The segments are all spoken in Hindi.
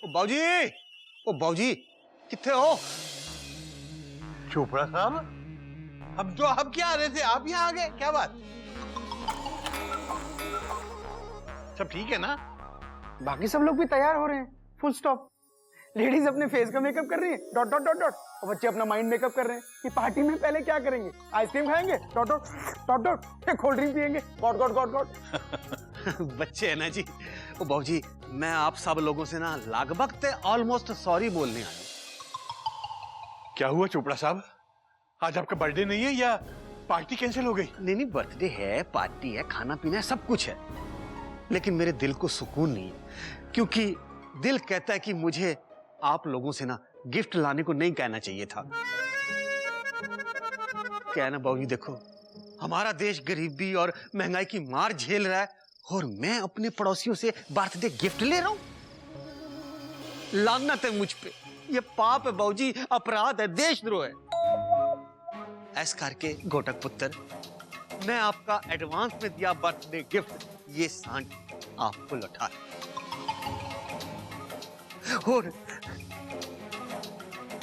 बाबूजी, ओ बाबूजी किथे हो? चोपड़ा साहब, हम तो आप क्या आ रहे थे, आप यहाँ आ गए, क्या बात? सब ठीक है ना? बाकी सब लोग भी तैयार हो रहे हैं, फुल स्टॉप। लेडीज अपने फेस का मेकअप कर रही हैं, डॉट डॉट डॉट डॉट, और बच्चे अपना माइंड मेकअप कर रहे हैं कि पार्टी में पहले क्या करेंगे, आइसक्रीम खाएंगे, डॉट डॉट डॉट डॉट, या कोल्ड ड्रिंक पियेंगे, गॉड गॉड गॉड गॉड। बच्चे है ना जी। ओ बाबूजी, मैं आप सब लोगों से ना लगभग ऑलमोस्ट सॉरी बोलने आया हूं। क्या हुआ चोपड़ा साहब, आज आपका बर्थडे नहीं है या पार्टी कैंसिल हो गई? नहीं, बर्थडे है, पार्टी है, खाना पीना है, सब कुछ है, लेकिन मेरे दिल को सुकून नहीं है, क्योंकि दिल कहता है कि मुझे आप लोगों से ना गिफ्ट लाने को नहीं कहना चाहिए था। क्या है ना बाबूजी, देखो हमारा देश गरीबी और महंगाई की मार झेल रहा है और मैं अपने पड़ोसियों से बर्थडे गिफ्ट ले रहा हूं। लानत है मुझ पे, ये पाप है बाबूजी, अपराध है, देशद्रोह है। ऐस करके घोटक पुत्र, मैं आपका एडवांस में दिया बर्थडे गिफ्ट, ये सांड आपको लौटा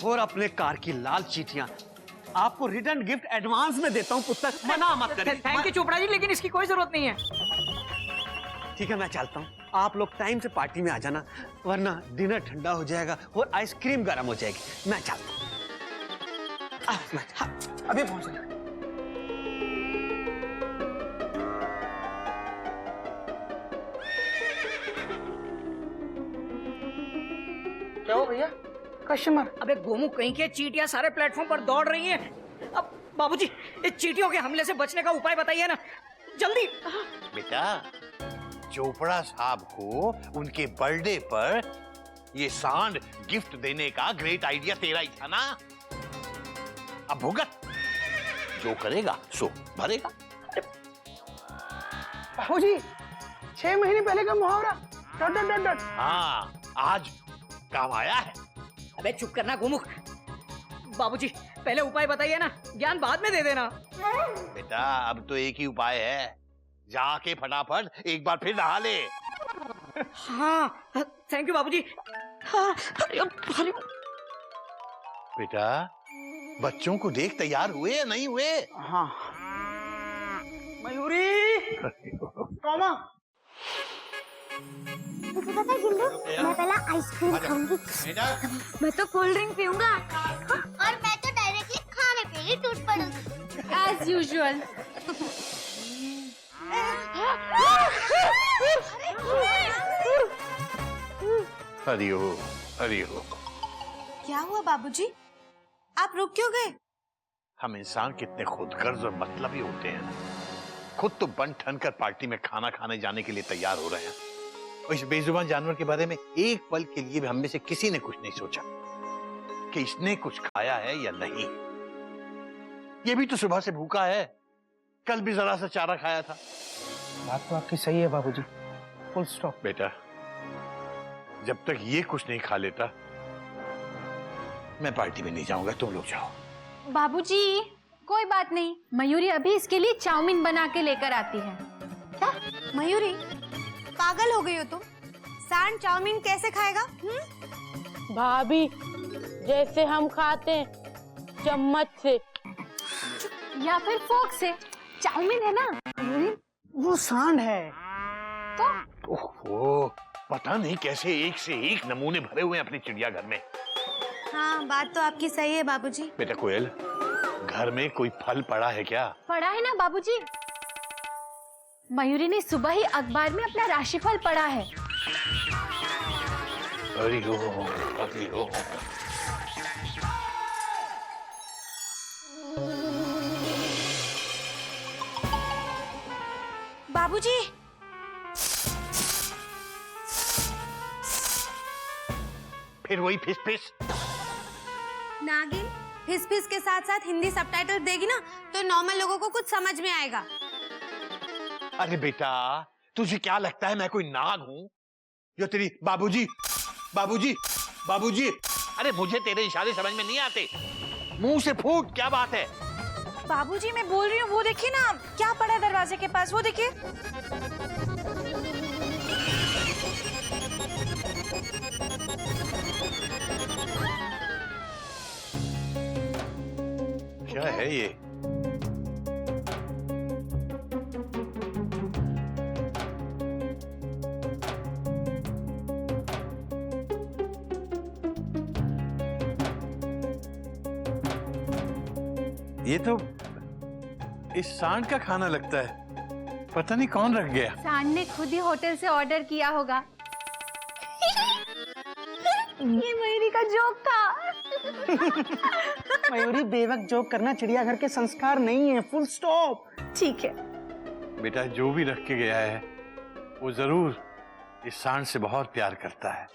और अपने कार की लाल चीटियां आपको रिटर्न गिफ्ट एडवांस में देता हूं पुत्र, मना मत करें। थैंक यू चोपड़ा जी, लेकिन इसकी कोई जरूरत नहीं है। ठीक है, मैं चलता हूं, आप लोग टाइम से पार्टी में आ जाना, वरना डिनर ठंडा हो जाएगा और आइसक्रीम गर्म हो जाएगी। मैं चलता हूं। अभी पहुंच रहे। क्या हो भैया? कस्टमर? अबे गोमू, कहीं के चींटियां सारे प्लेटफॉर्म पर दौड़ रही हैं। अब बाबूजी, इस चींटियों के हमले से बचने का उपाय बताइए ना, जल्दी। बेटा, चोपड़ा साहब को उनके बर्थडे पर ये सांड गिफ्ट देने का ग्रेट आइडिया तेरा ही था ना? अब भुगत, जो करेगा सो भरेगा। बाबूजी, 6 महीने पहले का मुहावरा, डॉट डॉट डॉट डॉट। हाँ, आज काम आया है। अबे चुप करना गोमुख। बाबूजी, पहले उपाय बताइए ना, ज्ञान बाद में दे देना। बेटा, अब तो एक ही उपाय है, जाके फटाफट एक बार फिर नहा ले। हाँ, थैंक यू बाबूजी। हाँ, अरे बेटा, बच्चों को देख तैयार हुए या नहीं हुए? हाँ। मयूरी, टॉमा। मुझे पता है गिल्लू, मैं पहला आइसक्रीम खाऊंगी। मैं तो कोल्ड ड्रिंक पीऊंगा और मैं तो डायरेक्टली खाने पे ही टूट पड़ूंगी एज यूजुअल। हरिओ, हरिओ। क्या हुआ बाबूजी, आप रुक क्यों गए? हम इंसान कितने खुदगर्ज और मतलबी होते हैं, खुद तो बन ठन कर पार्टी में खाना खाने जाने के लिए तैयार हो रहे हैं, और इस बेजुबान जानवर के बारे में एक पल के लिए भी हम में से किसी ने कुछ नहीं सोचा कि इसने कुछ खाया है या नहीं। ये भी तो सुबह से भूखा है, कल भी जरा सा चारा खाया था। बात तो आपकी सही है बाबूजी, फुल स्टॉप। बेटा, जब तक ये कुछ नहीं खा लेता मैं पार्टी में नहीं जाऊंगा, तुम लोग जाओ। बाबूजी, कोई बात नहीं, मयूरी अभी इसके लिए चाउमीन बना के लेकर आती है। क्या? मयूरी, पागल हो गई हो तुम? सांड चाउमीन कैसे खाएगा? भाभी, जैसे हम खाते हैं, चम्मच से या फिर फोक से। चाउमीन है ना मयूरी, वो सांड है तो। ओहो, पता नहीं कैसे एक से एक नमूने भरे हुए हैं अपने चिड़ियाघर में। हाँ, बात तो आपकी सही है बाबूजी। बेटा कोयल, घर में कोई फल पड़ा है क्या? पढ़ा है ना बाबूजी, मयूरी ने सुबह ही अखबार में अपना राशिफल पढ़ा है। अरे हो। बाबूजी, फिर वही फिस फिस। नागिन फिस फिस के साथ साथ हिंदी सबटाइटल देगी ना तो नॉर्मल लोगों को कुछ समझ में आएगा। अरे बेटा, तुझे क्या लगता है मैं कोई नाग हूँ जो तेरी बाबूजी बाबूजी बाबूजी? अरे मुझे तेरे इशारे समझ में नहीं आते, मुंह से फूट, क्या बात है? बाबूजी, मैं बोल रही हूँ, वो देखिए ना क्या पड़ा है दरवाजे के पास, वो देखिए। है ये? ये तो इस सांड का खाना लगता है। पता नहीं कौन रख गया। सांड ने खुद ही होटल से ऑर्डर किया होगा। ये मयूरी का जोक था। मयूरी, बेवक जोक करना चिड़ियाघर के संस्कार नहीं है। Full stop. ठीक है। बेटा जो भी रख के गया है वो जरूर इस सांड से बहुत प्यार करता है।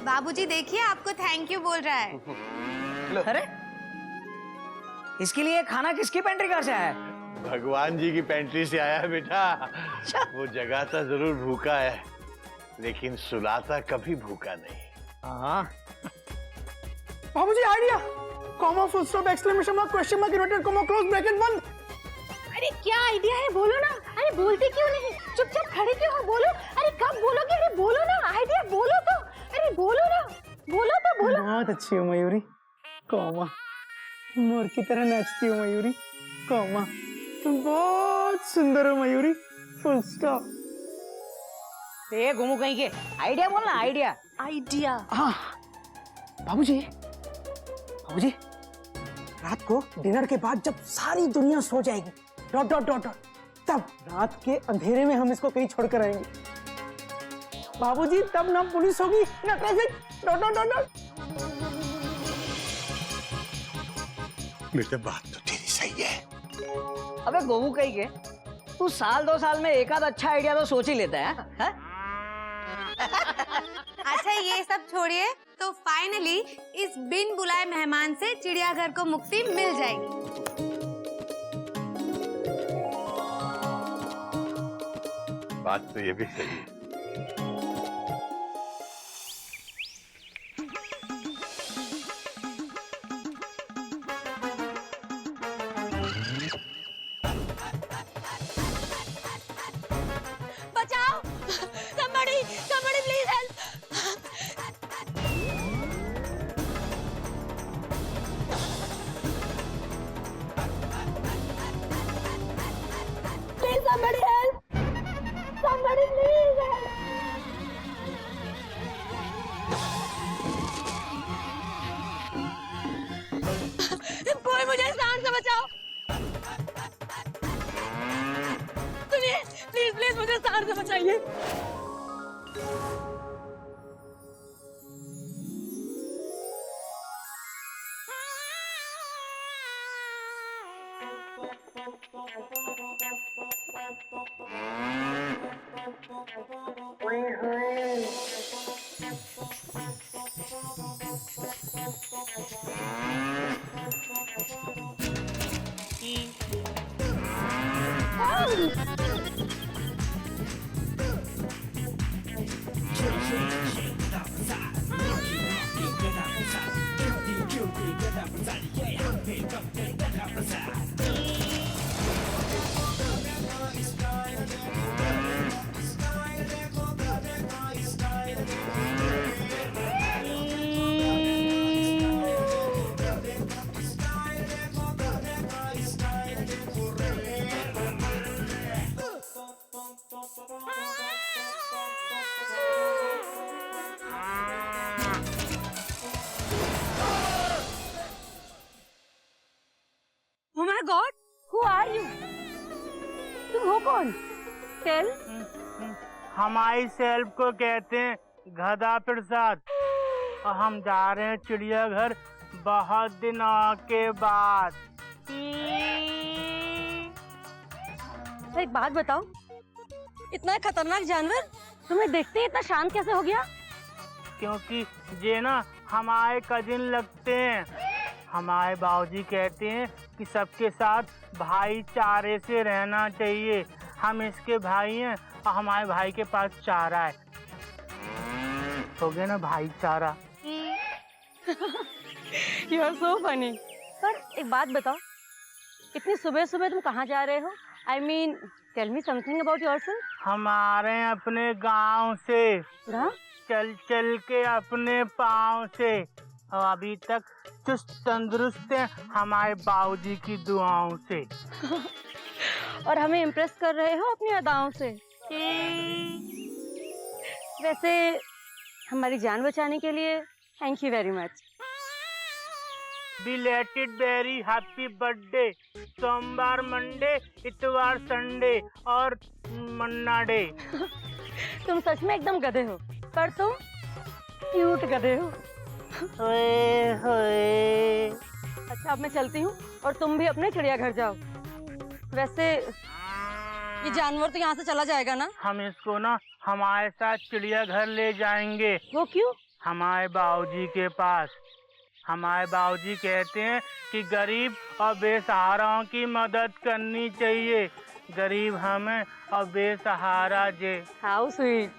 बाबूजी देखिए, आपको थैंक यू बोल रहा है। अरे इसके लिए खाना किसकी पेंट्री कार से आया है? भगवान जी की पेंट्री से आया है बेटा। वो जगाता जरूर भूखा है, लेकिन सुलाता कभी भूखा नहीं। हाँ बाबूजी idea. Comma, full stop, exclamation mark, question mark, inverted comma, close bracket, बंद। अरे क्या आइडिया है, बोलो ना। अरे बोलते क्यों नहीं, चुपचाप खड़े क्यों हो, बोलो। अरे कब बोलोगे, अरे बोलो ना, आइडिया बोलो तो। अरे बोलो ना, बोलो तो बोलो। बहुत अच्छी हो मयूरी। कॉमा, मोर की तरह नाचती हो मयूरी। कॉमा, तुम बहुत सुंदर हो मयूरी। Full stop. ये घूमू कहीं के, आइडिया बोलना, आइडिया। आइडिया। हाँ बाबूजी, बाबूजी, रात को डिनर के बाद जब सारी दुनिया सो जाएगी, डॉट डॉट डॉट डॉट, तब रात के अंधेरे में हम इसको कहीं छोड़कर आएंगे। बाबूजी, तब ना पुलिस होगी ना traffic. Dot dot dot dot. बेटा बात तो तेरी सही है। अबे गोमू कहीं के, तू साल 2 साल में एक आध अच्छा आइडिया तो सोच ही लेता है, है? अच्छा ये सब छोड़िए, तो फाइनली इस बिन बुलाए मेहमान से चिड़ियाघर को मुक्ति मिल जाएगी। बात तो ये भी सही है। बचाओ, somebody please help। Please somebody help, somebody please help। कोई मुझे सांड से बचाओ। सुनिए, प्लीज प्लीज मुझे सांड से बचाइए। Oh my God, who are you? तुम हो कौन? Tell. हमारी सेल्फ को कहते हैं गधा प्रसाद, और हम जा रहे हैं चिड़ियाघर बहुत दिनों के बाद। एक बात बताओ, इतना खतरनाक जानवर तुम्हें देखते ही इतना शांत कैसे हो गया? क्योंकि ये ना हमारे कजिन लगते हैं। हमारे बाबूजी कहते हैं कि सबके साथ भाईचारे से रहना चाहिए। हम इसके भाई हैं और हमारे भाई के पास चारा है। हो गया ना भाईचारा। You are so funny. पर एक बात बताओ, इतनी सुबह सुबह तुम कहाँ जा रहे हो? I mean tell me something about yourself. हम आ रहे हैं अपने गांव से, गाँव? चल चल के अपने पाँव से, और अभी तक चुस्त तंदुरुस्त हैं हमारे बाबूजी की दुआओं से। और हमें इम्प्रेस कर रहे हो अपनी अदाओं से। वैसे हमारी जान बचाने के लिए thank you very much. Belated very happy birthday. सोमवार, मंडे, इतवार, संडे और मन्ना डे। तुम सच में एकदम गधे हो, पर तुम क्यूट गधे हो। ओए होए। अच्छा अब मैं चलती हूँ और तुम भी अपने चिड़ियाघर जाओ। वैसे ये जानवर तो यहाँ से चला जाएगा ना? हम इसको ना हमारे साथ चिड़ियाघर ले जाएंगे। वो क्यों? हमारे बाबूजी के पास। हमारे बाबूजी कहते हैं कि गरीब और बेसहाराओं की मदद करनी चाहिए। गरीब हमें और बेसहारा जे। How sweet.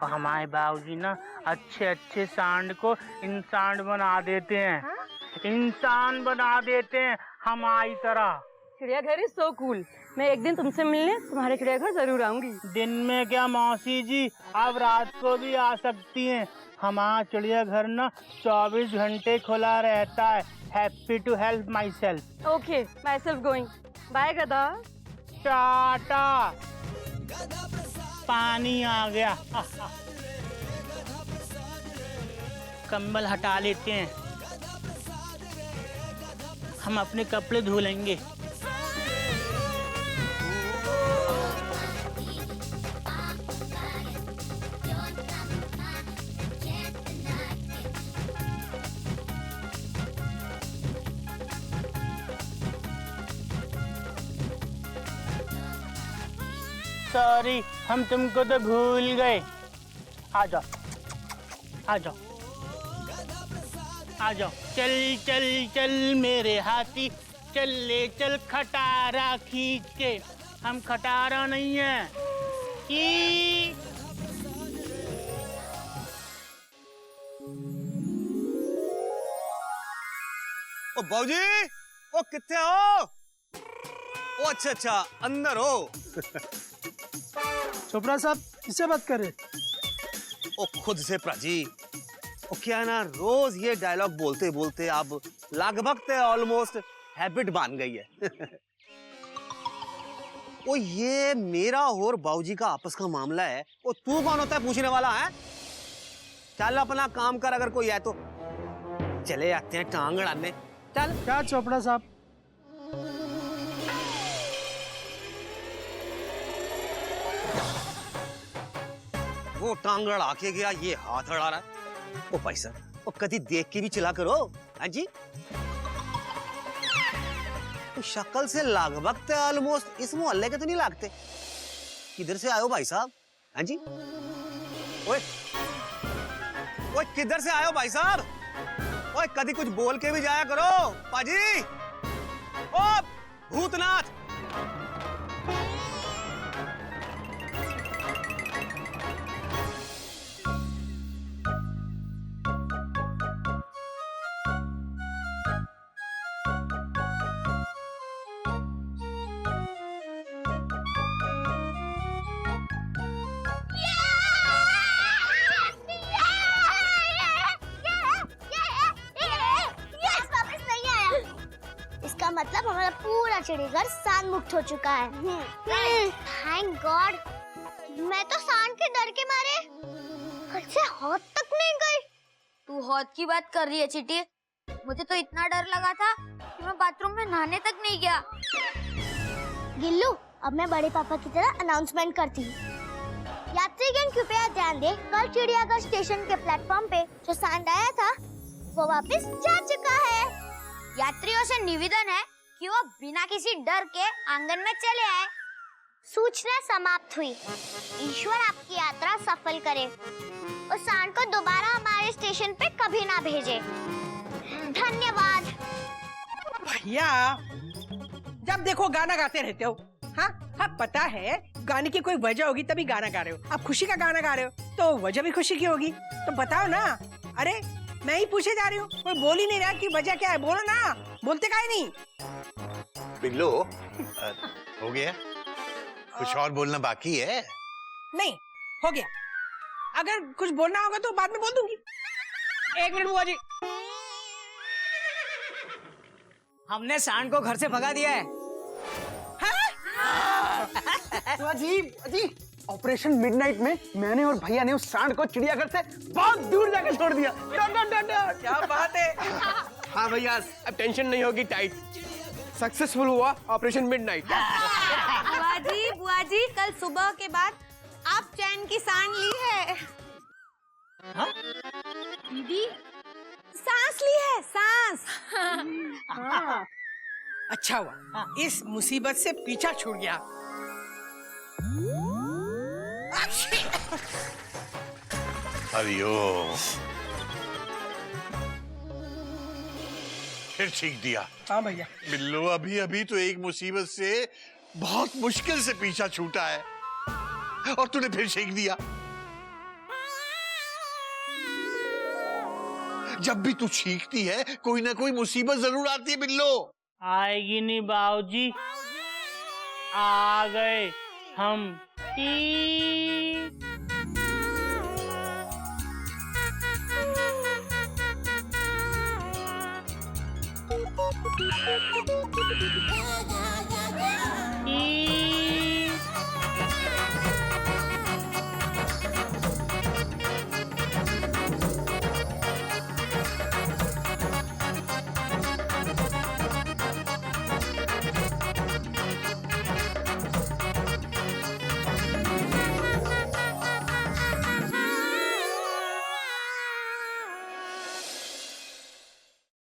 और हमारे बाबूजी ना अच्छे अच्छे सांड को इंसान बना देते हैं। हाँ? इंसान बना देते हैं हमारी तरह। चिड़ियाघर इज सो कूल। मैं एक दिन तुमसे मिलने तुम्हारे चिड़ियाघर जरूर आऊंगी। दिन में क्या मौसी जी, अब रात को भी आ सकती हैं। हमारा चिड़ियाघर ना 24 घंटे खुला रहता है। Happy to help myself. Okay myself going. Bye गधा। टाटा। पानी आ गया। कंबल हटा लेते हैं, हम अपने कपड़े धो लेंगे। सॉरी, हम तुमको तो भूल गए। आ जाओ, आ जाओ, आ जाओ। चल चल चल मेरे हाथी, चल ले चल खटारा खींच के। हम खटारा नहीं है। ई ओ बाबूजी, ओ किथे हो? ओ अच्छा अंदर हो। चोपड़ा साहब किससे बात कर रहे? ओ खुद से प्राजी। ओ क्या है ना, रोज ये डायलॉग बोलते बोलते अब लगभग ऑलमोस्ट हैबिट बन गई है। ओ ये मेरा और बाबूजी का आपस का मामला है। ओ तू कौन होता है पूछने वाला है? चल अपना काम कर, अगर कोई है तो चले आते हैं टांग अड़ाने। चल। क्या चोपड़ा साहब? वो टांग अड़ा के गया, ये हाथ अड़ा रहा है। ओ भाई साहब, ओ कभी देख के भी चला करो। हाँ जी, तो शक्ल से लगभग ऑलमोस्ट इस मोहल्ले के तो नहीं लगते। किधर से आयो भाई साहब? हाँ जी, ओए ओए किधर से आयो भाई साहब? ओए कभी कुछ बोल के भी जाया करो पाजी। ओ भूतनाथ। मतलब हमारा पूरा चिड़ियाघर सांड मुक्त हो चुका है। Thank God. मैं तो सांड के डर के मारे घर से हौद तक नहीं गई। तू हौद की बात कर रही है चिट्टी? मुझे तो इतना डर लगा था कि मैं बाथरूम में नहाने तक नहीं गया। गिल्लू, अब मैं बड़े पापा की तरह अनाउंसमेंट करती हूँ। यात्रीगण कृपया ध्यान दें, कल चिड़ियाघर स्टेशन के प्लेटफॉर्म पे जो सांड आया था वो वापस जा चुका है। यात्रियों से निवेदन है कि वो बिना किसी डर के आंगन में चले आए। सूचना समाप्त हुई। ईश्वर आपकी यात्रा सफल करे और सांड को दोबारा हमारे स्टेशन पे कभी ना भेजे। धन्यवाद। भैया, जब देखो गाना गाते रहते हो। हाँ हाँ, पता है गाने की कोई वजह होगी तभी गाना गा रहे हो। आप खुशी का गाना गा रहे हो तो वजह भी खुशी की होगी, तो बताओ ना। अरे मैं ही पूछे जा रही हूँ, कोई बोल ही नहीं रहा कि वजह क्या है। बोलो ना, बोलते काहे नहीं? बिल्लो हो गया? कुछ और बोलना बाकी है? नहीं, हो गया। अगर कुछ बोलना होगा तो बाद में बोल दूंगी। एक मिनट बुआ जी, हमने सांड को घर से भगा दिया है। बुआ जी ऑपरेशन मिडनाइट में मैंने और भैया ने उस सांड को चिड़ियाघर से बहुत दूर जाकर छोड़ दिया। क्या बात है। हाँ भैया, अब टेंशन नहीं होगी टाइट। सक्सेसफुल हुआ ऑपरेशन मिडनाइट। बुआ जी कल सुबह के बाद आप चैन की सांड ली है। दीदी सांस ली है, सांस। अच्छा हुआ इस मुसीबत से पीछा छूट गया। हरिओम। फिर छींक दिया। हाँ भैया। बिल्लो अभी अभी तो एक मुसीबत से बहुत मुश्किल से पीछा छूटा है और तूने फिर छींक दिया। जब भी तू छींकती है कोई ना कोई मुसीबत जरूर आती है बिल्लो। आएगी नहीं बाबूजी, आ गए हम।